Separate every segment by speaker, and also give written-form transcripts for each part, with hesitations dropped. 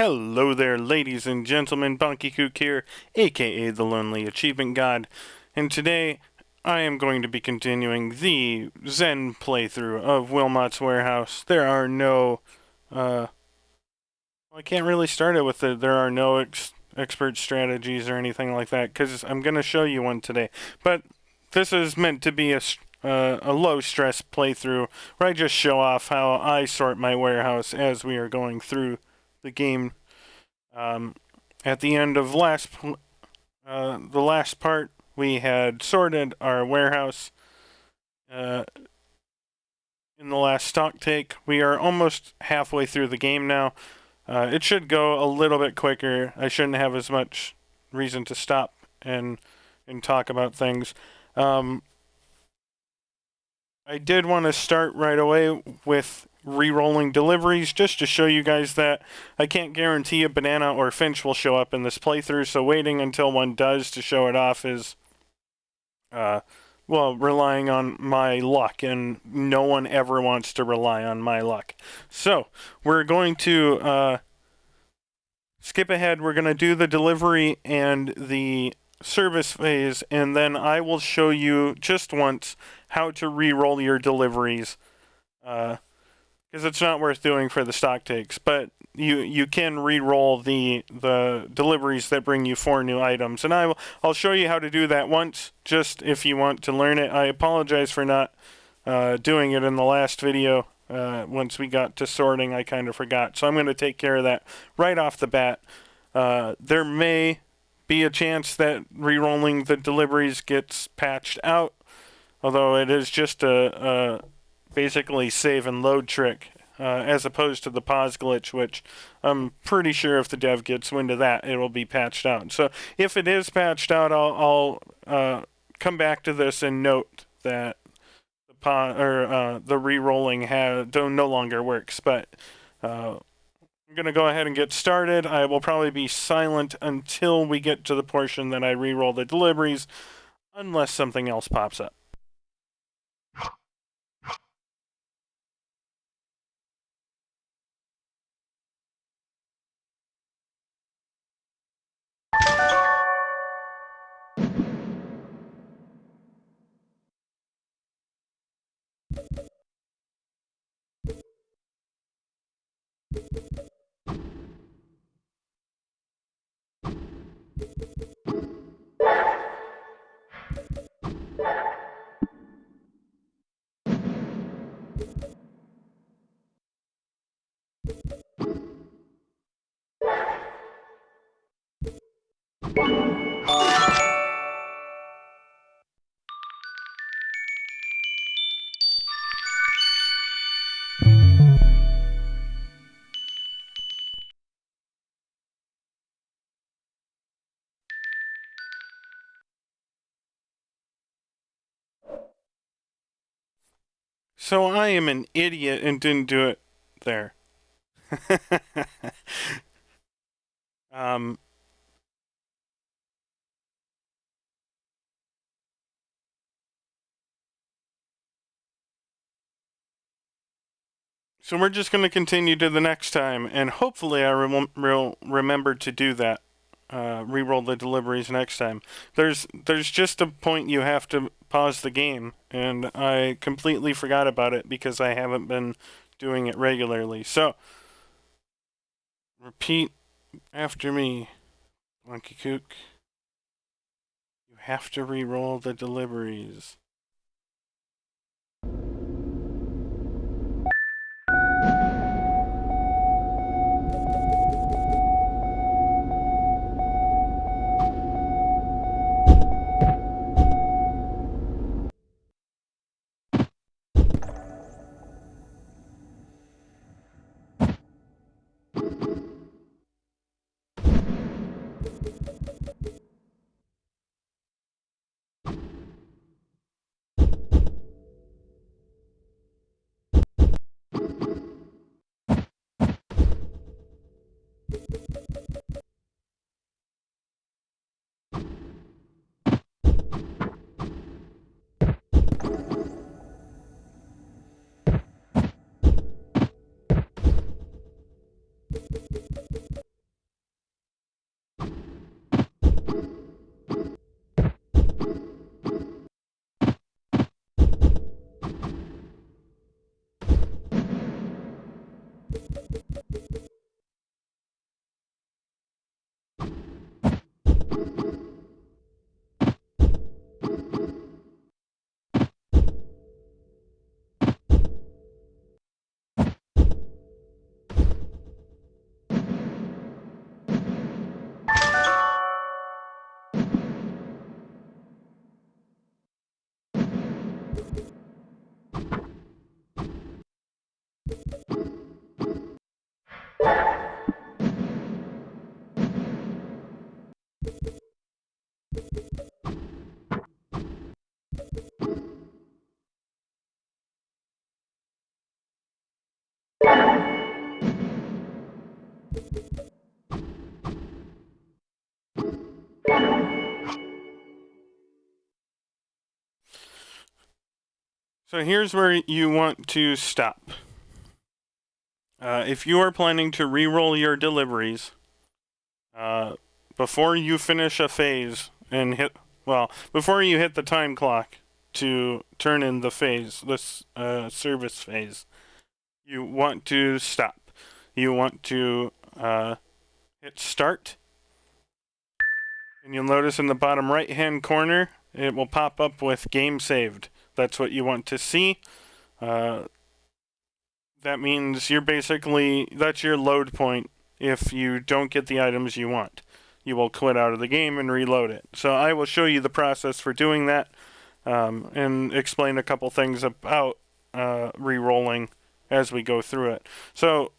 Speaker 1: Hello there, ladies and gentlemen. Bonky Kook here, aka the Lonely Achievement God, and today I am going to be continuing the Zen playthrough of Wilmot's Warehouse. There are no, I can't really start it with there are no expert strategies or anything like that, because I'm going to show you one today. But this is meant to be a low-stress playthrough where I just show off how I sort my warehouse as we are going through the game. At the end of the last part, we had sorted our warehouse in the last stock take. We are almost halfway through the game now. It should go a little bit quicker. I shouldn't have as much reason to stop and talk about things. I did want to start right away with Re-Rolling Deliveries, just to show you guys that I can't guarantee a banana or finch will show up in this playthrough, so waiting until one does to show it off is, well, relying on my luck, and no one ever wants to rely on my luck. So, we're going to skip ahead. We're going to do the delivery and the service phase, and then I will show you just once how to re-roll your deliveries, because it's not worth doing for the stock takes, but you can re-roll the deliveries that bring you 4 new items, and I'll show you how to do that once, just if you want to learn it. I apologize for not doing it in the last video. Once we got to sorting, I kind of forgot, so I'm going to take care of that right off the bat. There may be a chance that re-rolling the deliveries gets patched out, although it is just a basically save and load trick, as opposed to the pause glitch, which I'm pretty sure if the dev gets wind of that, it will be patched out. So if it is patched out, I'll come back to this and note that the re-rolling no longer works. But I'm going to go ahead and get started. I will probably be silent until we get to the portion that I re-roll the deliveries, unless something else pops up. So I am an idiot and didn't do it there. um, so we're just going to continue to the next time, and hopefully I remember to do that. Re-roll the deliveries next time. There's just a point you have to pause the game, and I completely forgot about it because I haven't been doing it regularly. So, repeat after me, Monkey Kook. You have to re-roll the deliveries. So here's where you want to stop. If you are planning to re-roll your deliveries, before you finish a phase and before you hit the time clock to turn in the phase, this service phase, you want to stop. You want to hit start, and you'll notice in the bottom right-hand corner, it will pop up with game saved. That's what you want to see. That means that's your load point. If you don't get the items you want, you will quit out of the game and reload it. So I will show you the process for doing that, and explain a couple things about re-rolling as we go through it. So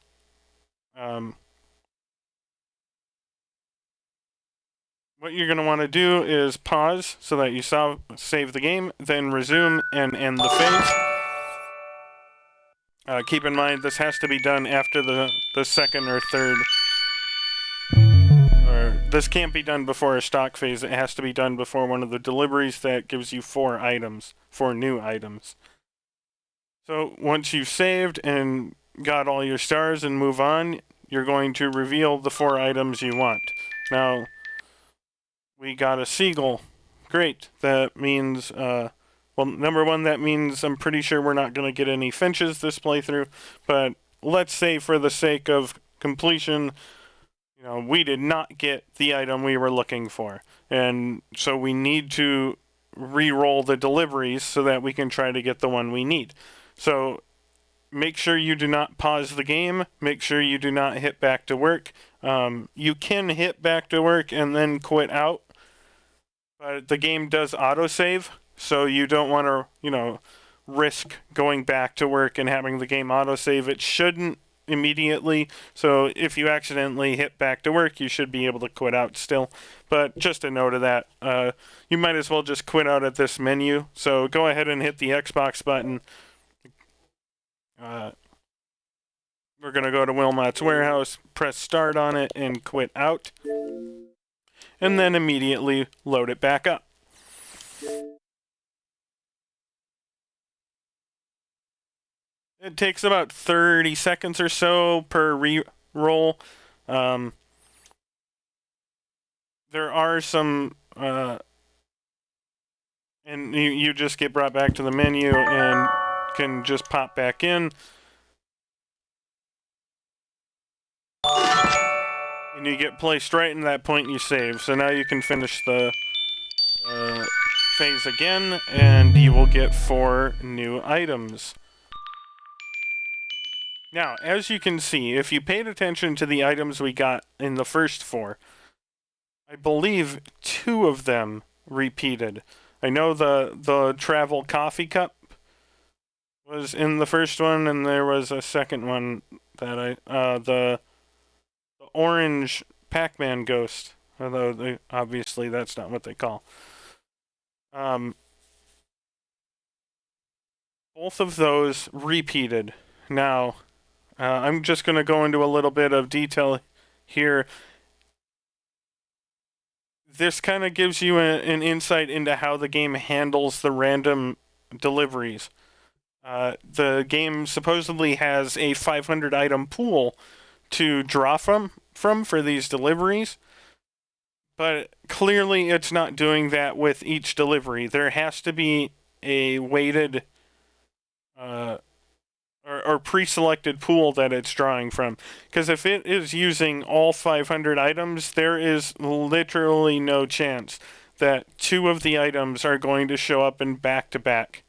Speaker 1: what you're going to want to do is pause so that you save the game, then resume and end the phase. Keep in mind, this has to be done after the second or third. Or this can't be done before a stock phase. It has to be done before one of the deliveries that gives you 4 new items. So once you've saved and got all your stars and move on, you're going to reveal the 4 items you want. Now, we got a seagull. Great. That means... well, number one, that means I'm pretty sure we're not going to get any finches this playthrough, but let's say for the sake of completion, we did not get the item we were looking for. And so we need to re-roll the deliveries so that we can try to get the one we need. So make sure you do not pause the game. Make sure you do not hit back to work. You can hit back to work and then quit out, but the game does autosave. So you don't want to, risk going back to work and having the game autosave. It shouldn't immediately. So if you accidentally hit back to work, you should be able to quit out still. But just a note of that, you might as well just quit out at this menu. So go ahead and hit the Xbox button. We're going to go to Wilmot's warehouse, press start on it, and quit out. And then immediately load it back up. It takes about 30 seconds or so per re-roll. There are some... and you just get brought back to the menu and can just pop back in. And you get placed right in that point you save. So now you can finish the phase again, and you will get 4 new items. Now, as you can see, if you paid attention to the items we got in the first 4, I believe 2 of them repeated. I know the travel coffee cup was in the first one, and there was a second one that the orange Pac-Man ghost, although obviously that's not what they call. Both of those repeated. Now, I'm just going to go into a little bit of detail here. This kind of gives you an insight into how the game handles the random deliveries. The game supposedly has a 500 item pool to draw from for these deliveries, but clearly it's not doing that with each delivery. There has to be a weighted or pre-selected pool that it's drawing from. Because if it is using all 500 items, there is literally no chance that 2 of the items are going to show up in back-to-back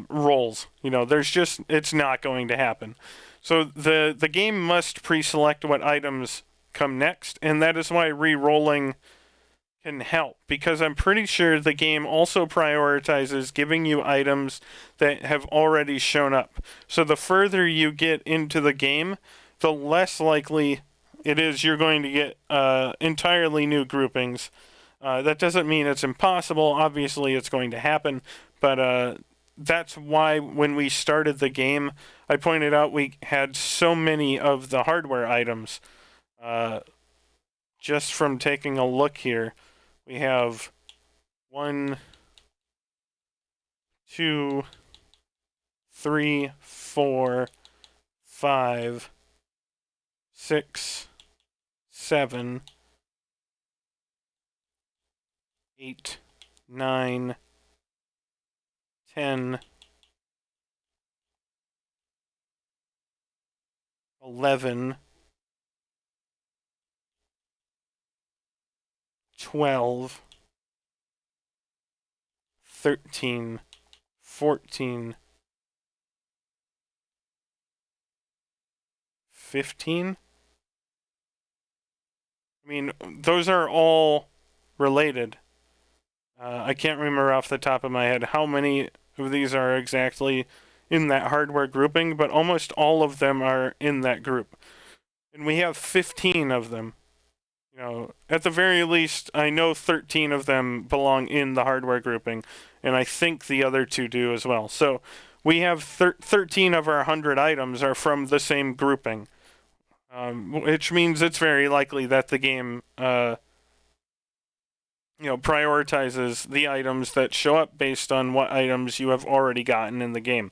Speaker 1: rolls. It's not going to happen. So the game must pre-select what items come next, and that is why re-rolling can help, because I'm pretty sure the game also prioritizes giving you items that have already shown up. So the further you get into the game, the less likely it is you're going to get entirely new groupings. That doesn't mean it's impossible. Obviously, it's going to happen, but that's why when we started the game, I pointed out we had so many of the hardware items. Just from taking a look here, we have 1, 2, 3, 4, 5, 6, 7, 8, 9, 10, 11, 12, 13, 14, 15. I mean, those are all related. I can't remember off the top of my head how many of these are exactly in that hardware grouping, but almost all of them are in that group. And we have 15 of them. You know, at the very least, I know 13 of them belong in the hardware grouping, and I think the other 2 do as well. So we have 13 of our 100 items are from the same grouping, which means it's very likely that the game, prioritizes the items that show up based on what items you have already gotten in the game.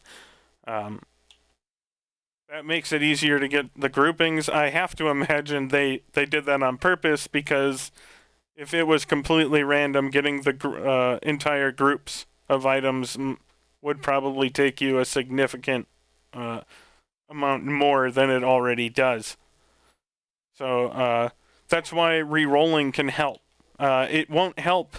Speaker 1: That makes it easier to get the groupings. I have to imagine they did that on purpose, because if it was completely random, getting the entire groups of items would probably take you a significant amount more than it already does. So that's why re-rolling can help. It won't help,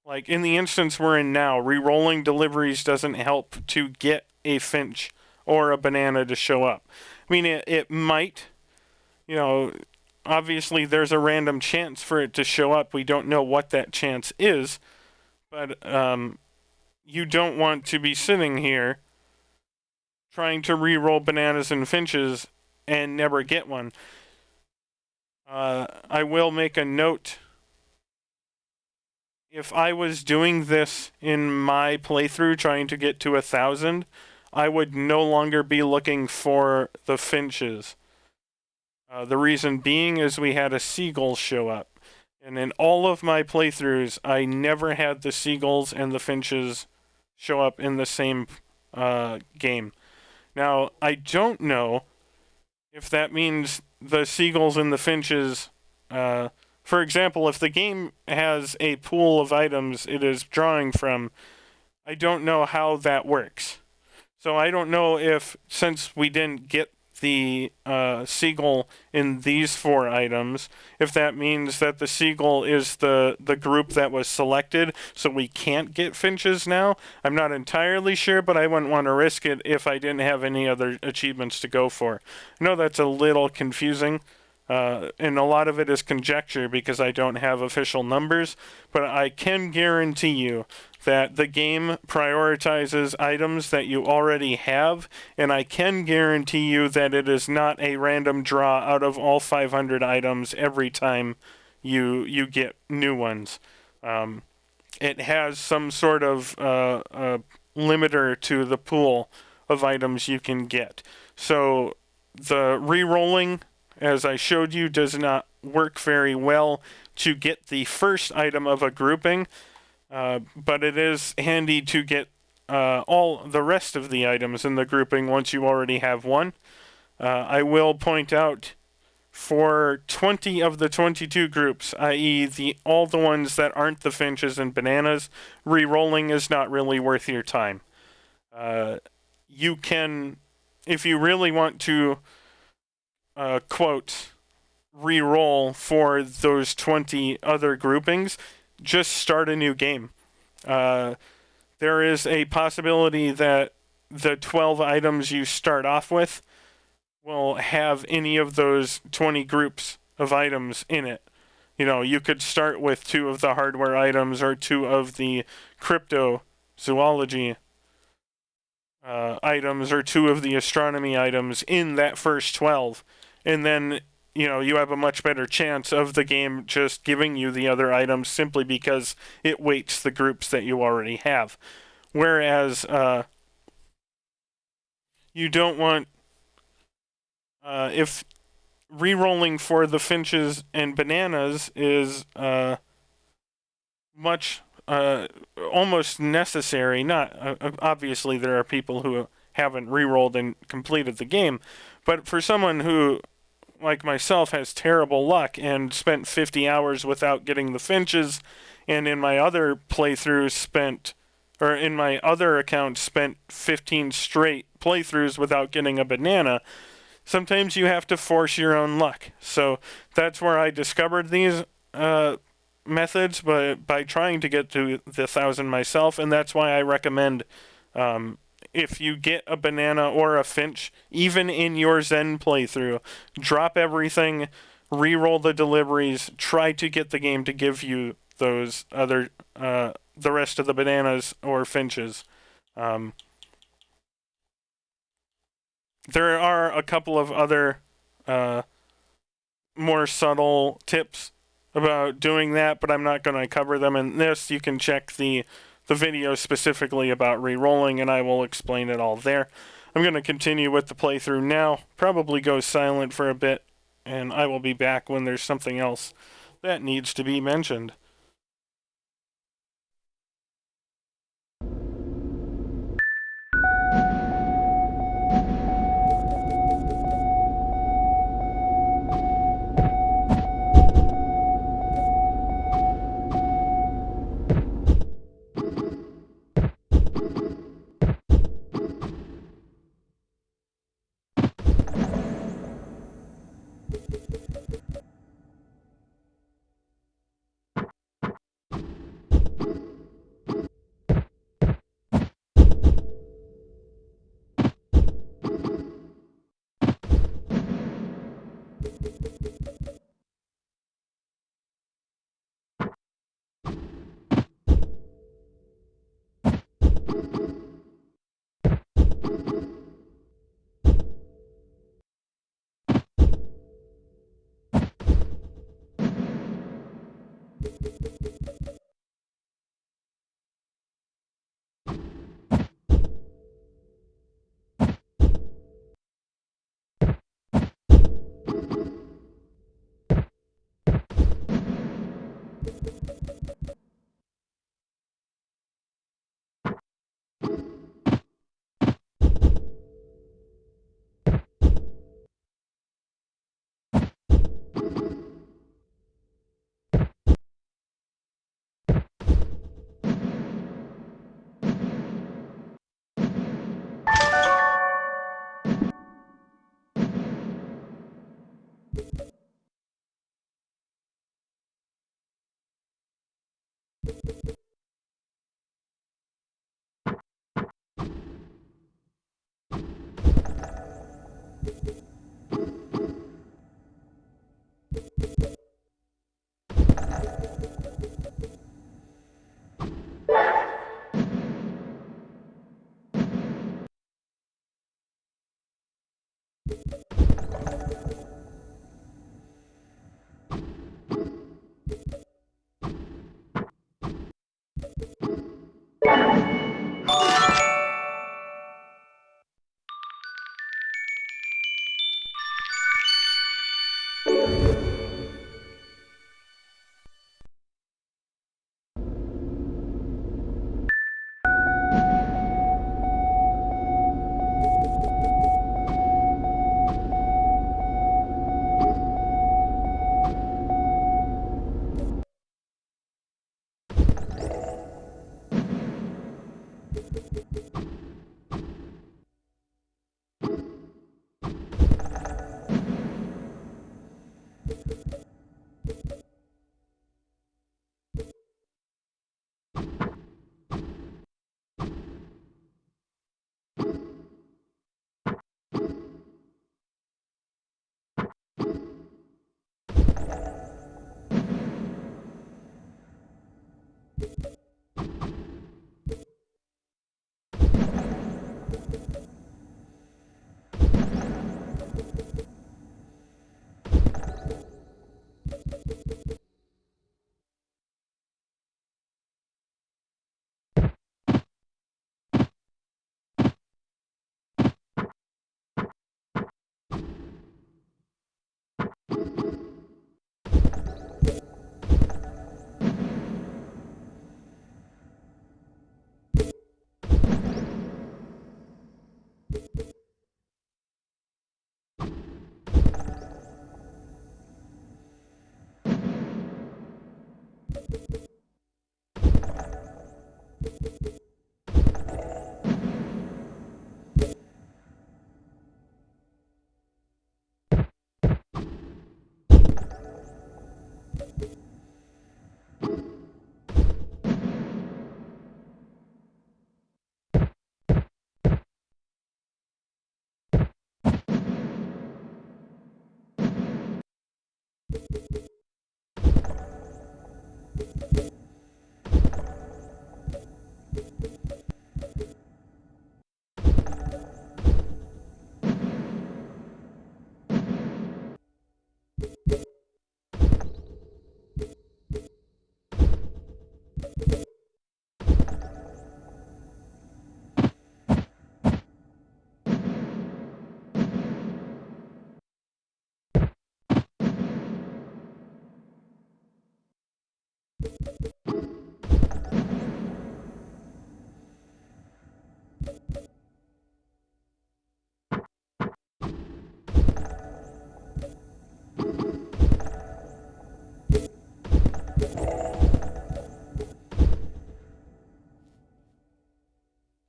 Speaker 1: like in the instance we're in now, Re-Rolling Deliveries doesn't help to get a finch or a banana to show up. I mean, it might, obviously there's a random chance for it to show up. We don't know what that chance is, but you don't want to be sitting here trying to re-roll bananas and finches and never get one. I will make a note. If I was doing this in my playthrough, trying to get to 1,000, I would no longer be looking for the finches. The reason being is we had a seagull show up. And in all of my playthroughs, I never had the seagulls and the finches show up in the same game. Now, I don't know if that means the seagulls and the finches... for example, if the game has a pool of items it is drawing from, I don't know how that works. So I don't know if, since we didn't get the seagull in these 4 items, if that means that the seagull is the group that was selected, so we can't get finches now. I'm not entirely sure, but I wouldn't want to risk it if I didn't have any other achievements to go for. I know that's a little confusing. And a lot of it is conjecture because I don't have official numbers, but I can guarantee you that the game prioritizes items that you already have, and I can guarantee you that it is not a random draw out of all 500 items every time you get new ones. It has some sort of limiter to the pool of items you can get. So the re-rolling, as I showed you, does not work very well to get the first item of a grouping, but it is handy to get all the rest of the items in the grouping once you already have one. I will point out, for 20 of the 22 groups, i.e. all the ones that aren't the finches and bananas, re-rolling is not really worth your time. You can, if you really want to quote, re-roll for those 20 other groupings, just start a new game. There is a possibility that the 12 items you start off with will have any of those 20 groups of items in it. You could start with 2 of the hardware items or 2 of the cryptozoology items or 2 of the astronomy items in that first 12. And then, you have a much better chance of the game just giving you the other items simply because it weights the groups that you already have. Whereas you don't want if re-rolling for the finches and bananas is much almost necessary. Not obviously there are people who haven't re-rolled and completed the game, but for someone who, like myself, has terrible luck and spent 50 hours without getting the finches, and in my other playthroughs in my other account spent 15 straight playthroughs without getting a banana, sometimes you have to force your own luck. So that's where I discovered these methods, but by trying to get to the 1,000 myself, and that's why I recommend if you get a banana or a finch, even in your Zen playthrough, drop everything, re-roll the deliveries, try to get the game to give you those other the rest of the bananas or finches. There are a couple of other more subtle tips about doing that, but I'm not going to cover them in this. You can check the video specifically about re-rolling, and I will explain it all there. I'm going to continue with the playthrough now, probably go silent for a bit, and I will be back when there's something else that needs to be mentioned.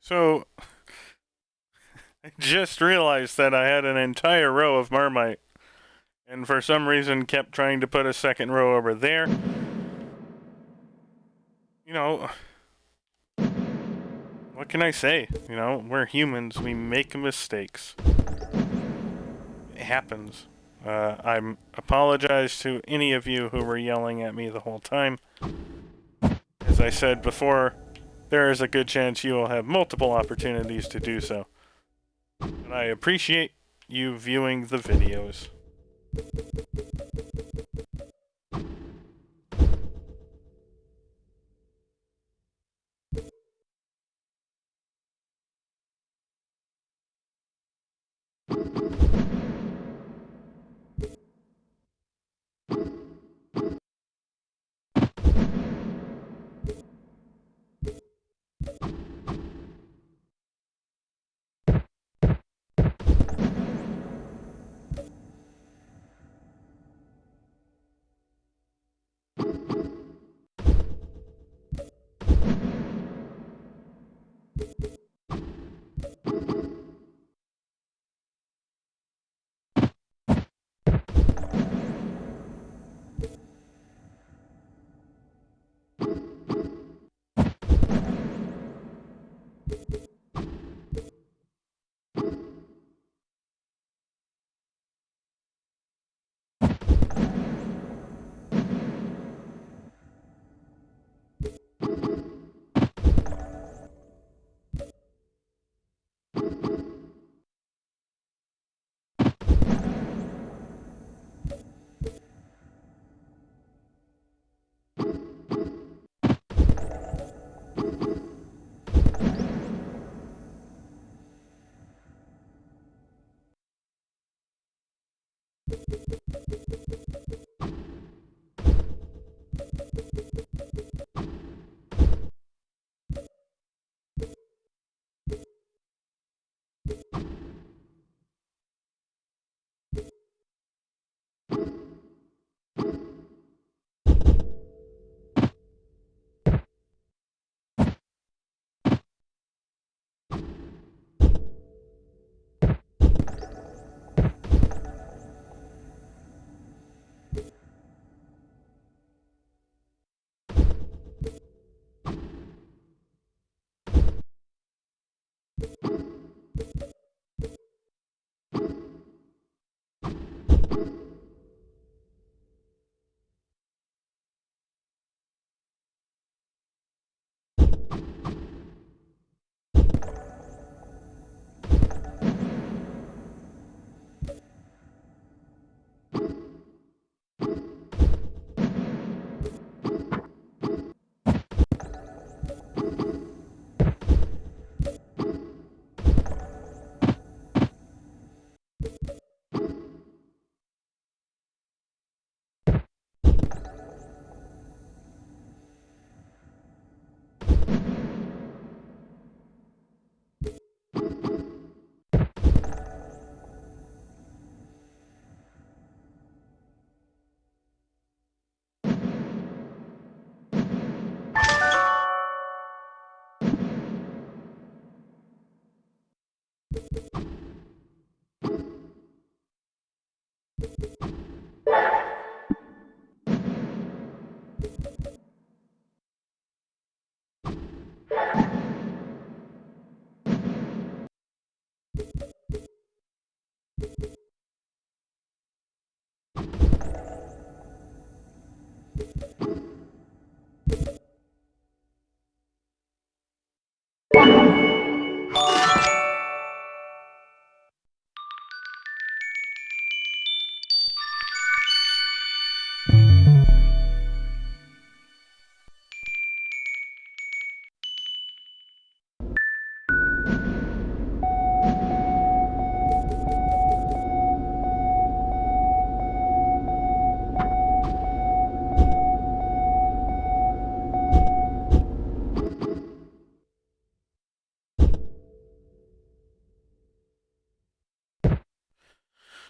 Speaker 1: So, I just realized that I had an entire row of Marmite, and for some reason kept trying to put a second row over there. You know, what can I say? You know, we're humans, we make mistakes. It happens. I apologize to any of you who were yelling at me the whole time. As I said before, there is a good chance you will have multiple opportunities to do so. But I appreciate you viewing the videos.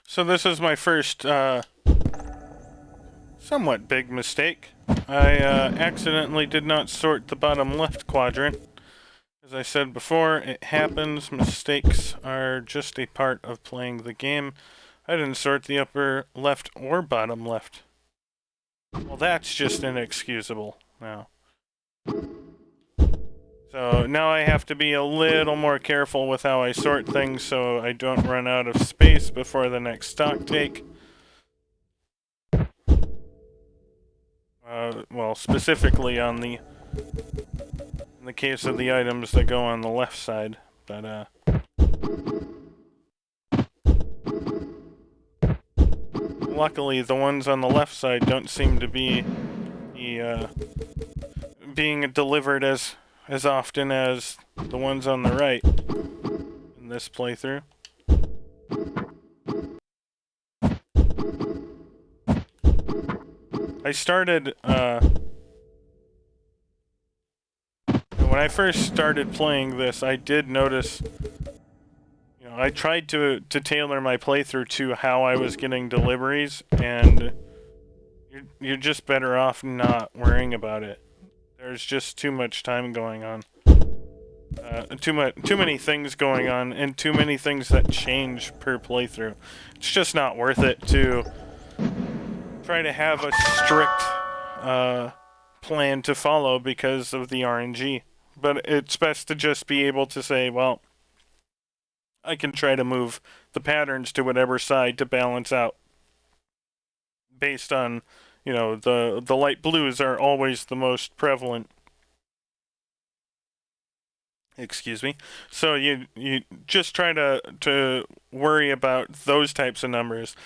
Speaker 1: So this is my first somewhat big mistake. I accidentally did not sort the bottom left quadrant. As I said before, it happens. Mistakes are just a part of playing the game. I didn't sort the upper left or bottom left. Well, that's just inexcusable now. So now I have to be a little more careful with how I sort things so I don't run out of space before the next stock take. Well, specifically in the case of the items that go on the left side, but luckily the ones on the left side don't seem to be being delivered as often as the ones on the right in this playthrough. I started when I first started playing this, I did notice, you know, I tried to tailor my playthrough to how I was getting deliveries, and you're just better off not worrying about it. There's just too much time going on. Too many things going on, and too many things that change per playthrough. It's just not worth it to try to have a strict plan to follow because of the RNG. But it's best to just be able to say, well, I can try to move the patterns to whatever side to balance out based on, you know, the light blues are always the most prevalent. Excuse me. So you just try to worry about those types of numbers.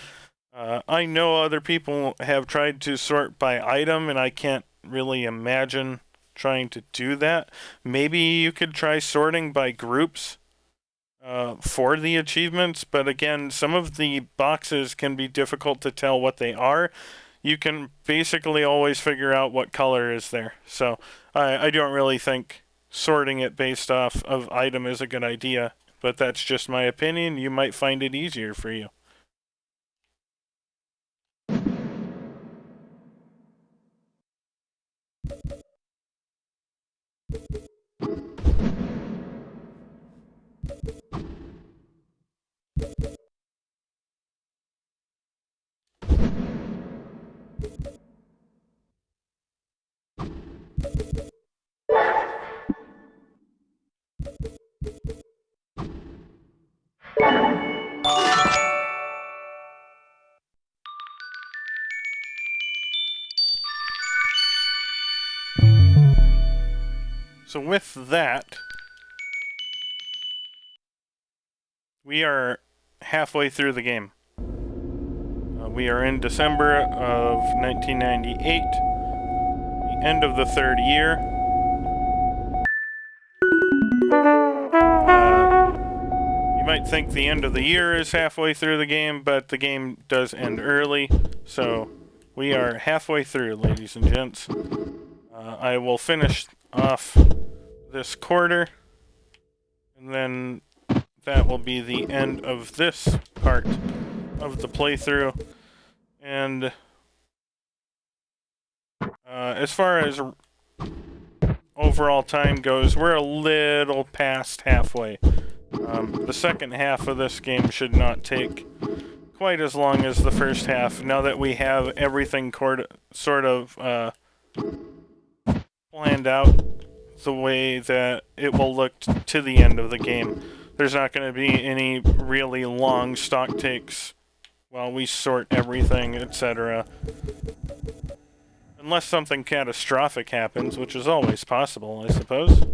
Speaker 1: I know other people have tried to sort by item, and I can't really imagine trying to do that. Maybe you could try sorting by groups for the achievements, but again, some of the boxes can be difficult to tell what they are. You can basically always figure out what color is there. So I don't really think sorting it based off of item is a good idea, but that's just my opinion. You might find it easier for you. So with that, we are halfway through the game. We are in December of 1998, the end of the third year. You might think the end of the year is halfway through the game, but the game does end early, so we are halfway through, ladies and gents. I will finish off this quarter, and then that will be the end of this part of the playthrough. And as far as overall time goes, we're a little past halfway. The second half of this game should not take quite as long as the first half, now that we have everything sort of planned out the way that it will look to the end of the game. There's not going to be any really long stock takes while we sort everything, etc. Unless something catastrophic happens, which is always possible, I suppose.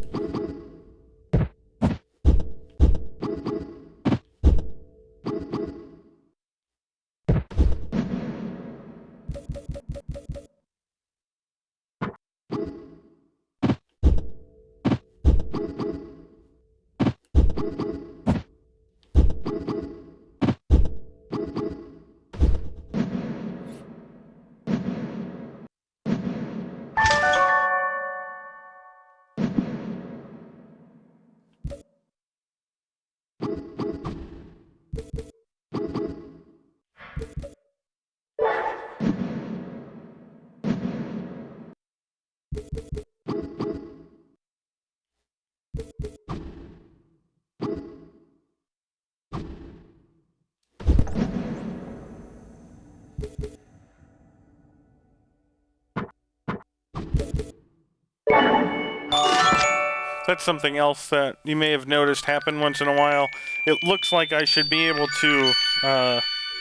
Speaker 1: That's something else that you may have noticed happen once in a while. It looks like I should be able to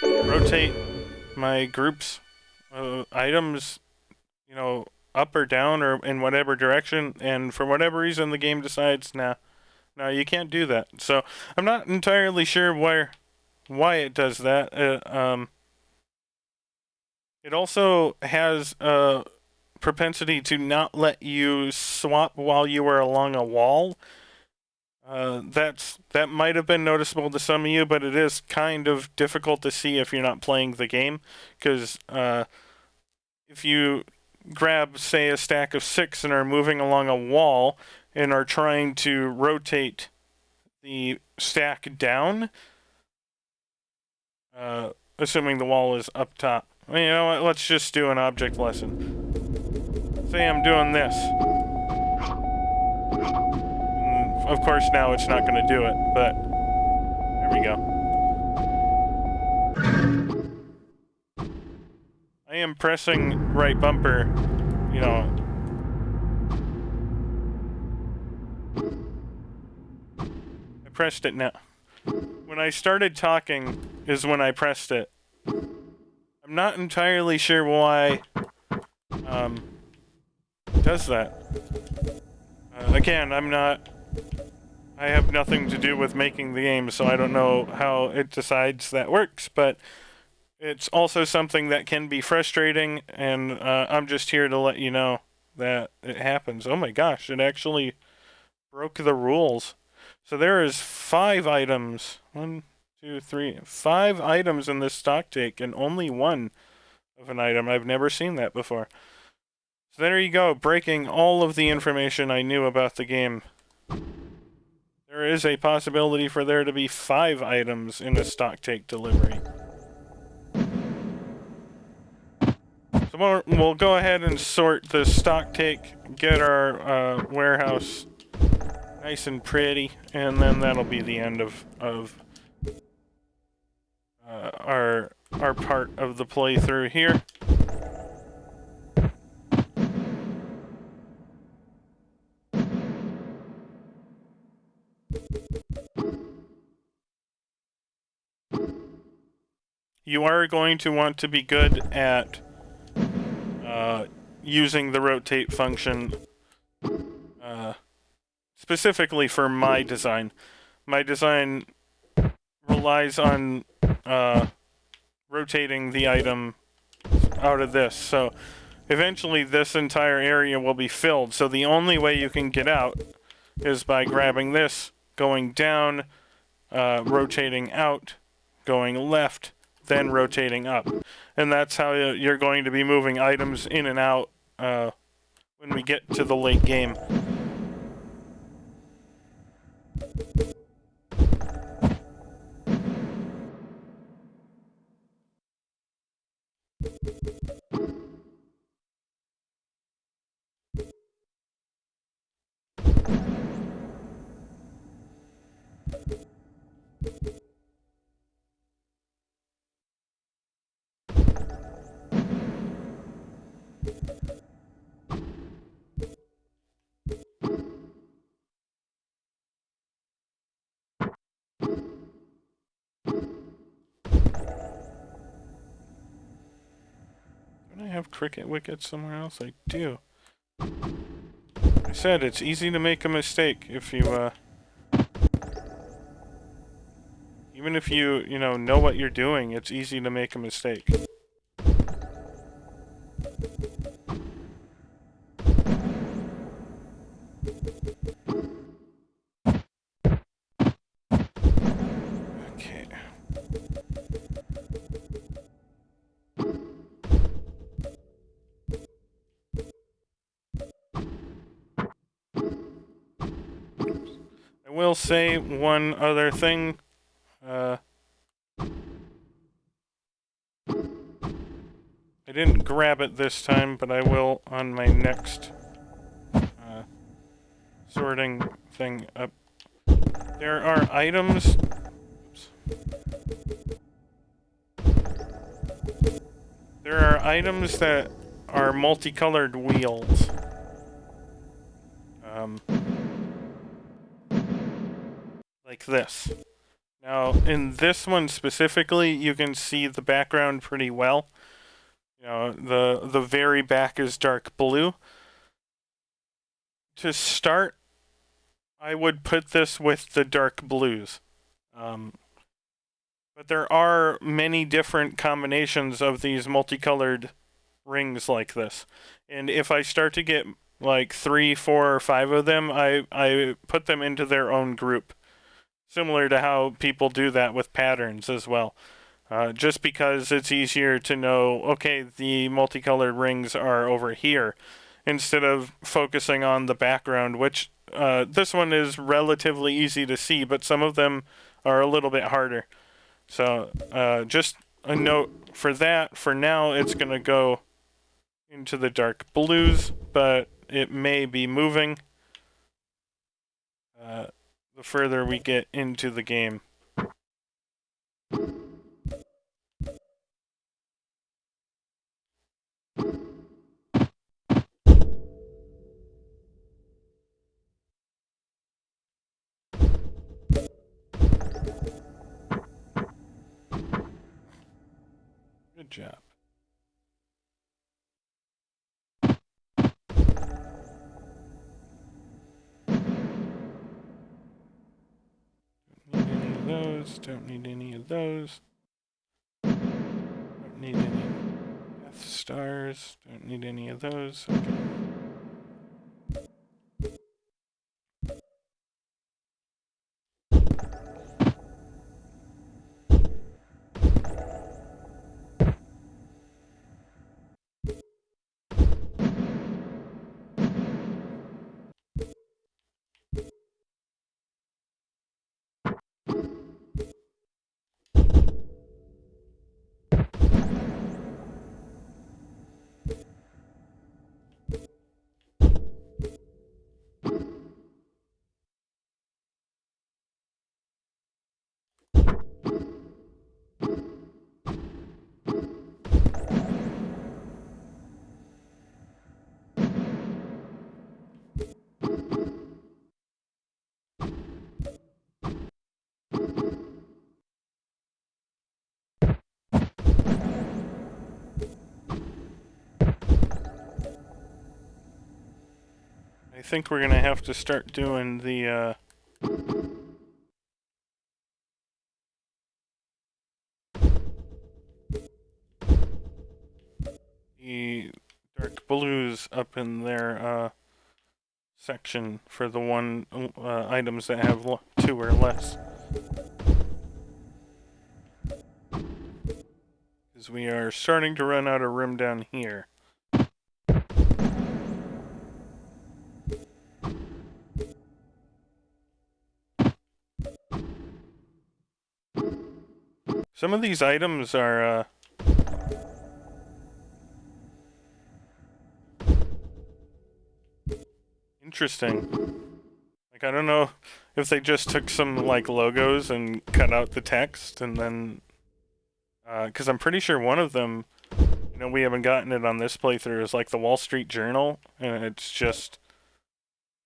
Speaker 1: rotate my groups items, you know, up or down or in whatever direction, and for whatever reason the game decides, nah, no, you can't do that. So I'm not entirely sure why it does that. It also has a propensity to not let you swap while you are along a wall. That might have been noticeable to some of you, but it is kind of difficult to see if you're not playing the game, because if you grab, say, a stack of 6 and are moving along a wall and are trying to rotate the stack down, assuming the wall is up top. Well, you know what? Let's just do an object lesson. Say I'm doing this. And of course, now it's not going to do it, but there we go. I am pressing right bumper, you know. I pressed it now. When I started talking is when I pressed it. I'm not entirely sure why it does that. Again, I have nothing to do with making the game, so I don't know how it decides that works, but it's also something that can be frustrating, and I'm just here to let you know that it happens. Oh my gosh, it actually broke the rules. So there is 5 items. 1, 2, 3, 5 items in this stock take, and only one of an item. I've never seen that before. So there you go, breaking all of the information I knew about the game. There is a possibility for there to be 5 items in a stock take delivery. So we'll go ahead and sort the stock take, get our warehouse nice and pretty, and then that'll be the end of our part of the playthrough here. You are going to want to be good at using the rotate function, specifically for my design. My design relies on rotating the item out of this, so eventually this entire area will be filled, so the only way you can get out is by grabbing this, going down, rotating out, going left, then rotating up. And that's how you're going to be moving items in and out when we get to the late game. Don't I have cricket wickets somewhere else? I do. I said it's easy to make a mistake if you, even if you know what you're doing, it's easy to make a mistake. Okay. I will say one other thing. I didn't grab it this time, but I will on my next sorting thing up. There are items. Oops. There are items that are multicolored wheels. like this. Now, in this one specifically, you can see the background pretty well. You know, the very back is dark blue. To start, I would put this with the dark blues. But there are many different combinations of these multicolored rings like this. And if I start to get like 3, 4, or 5 of them, I put them into their own group. Similar to how people do that with patterns as well. Just because it's easier to know, okay, the multicolored rings are over here, instead of focusing on the background, which this one is relatively easy to see, but some of them are a little bit harder. So just a note for that. For now, it's going to go into the dark blues, but it may be moving the further we get into the game. Good job. Don't need any of those. Don't need any Death Stars. Don't need any of those. Okay. I think we're gonna have to start doing the dark blues up in their section for the one items that have 2 or less. Because we are starting to run out of room down here. Some of these items are interesting. Like, I don't know if they just took some like logos and cut out the text, and then because I'm pretty sure one of them, you know, we haven't gotten it on this playthrough, is like the Wall Street Journal, and it's just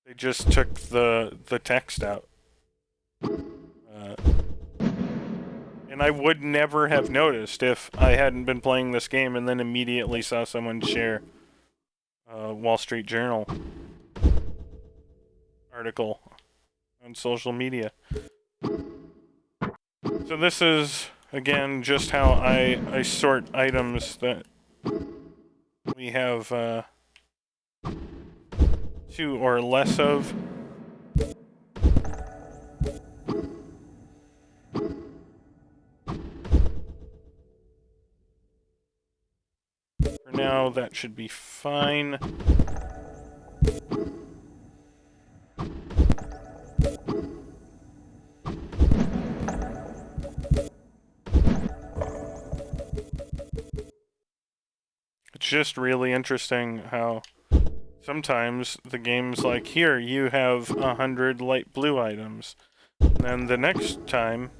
Speaker 1: they just took the text out. And I would never have noticed if I hadn't been playing this game and then immediately saw someone share a Wall Street Journal article on social media. So this is, again, just how I sort items that we have 2 or less of. For now, that should be fine. It's just really interesting how sometimes the game's like, here, you have 100 light blue items. And then the next time,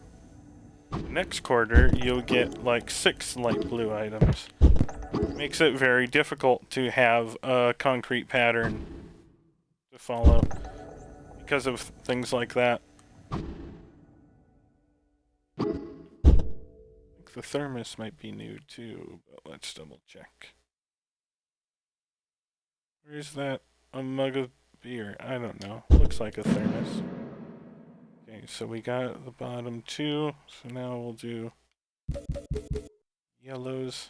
Speaker 1: the next quarter, you'll get like 6 light blue items. It makes it very difficult to have a concrete pattern to follow because of things like that. think the thermos might be new too, but let's double check. Where's that? A mug of beer? I don't know. Looks like a thermos. Okay, so we got the bottom two. So now we'll do yellows.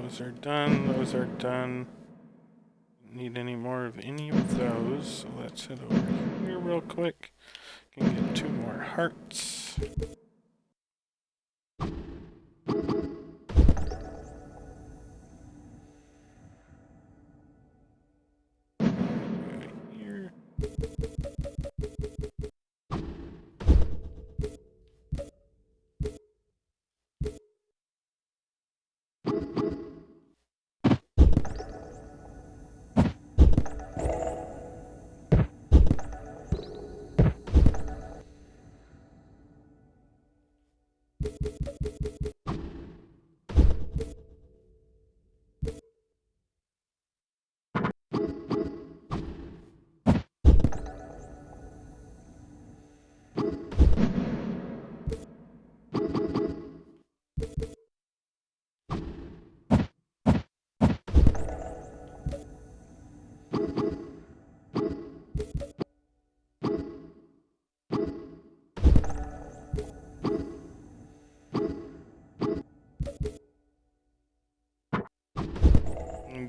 Speaker 1: Those are done. Those are done. Don't need any more of any of those. So let's head over here real quick. Can get 2 more hearts. Here.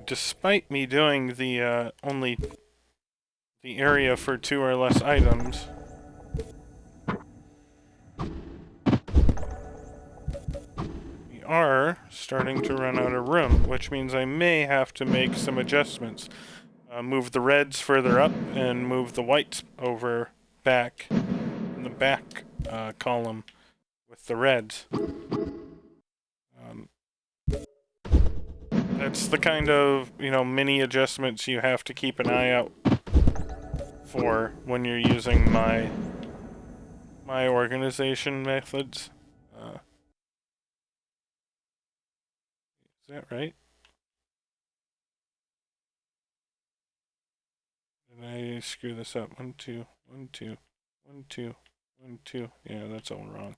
Speaker 1: Despite me doing the only the area for 2 or less items, we are starting to run out of room, which means I may have to make some adjustments. Move the reds further up and move the whites over back in the back column with the reds. That's the kind of, mini adjustments you have to keep an eye out for when you're using my organization methods. Is that right? Did I screw this up? 1, 2, 1, 2, 1, 2, 1, 2. Yeah, that's all wrong.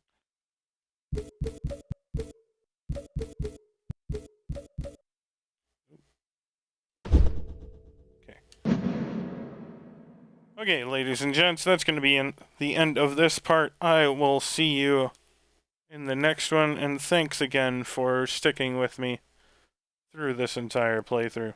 Speaker 1: Okay, ladies and gents, that's going to be the end of this part. I will see you in the next one, and thanks again for sticking with me through this entire playthrough.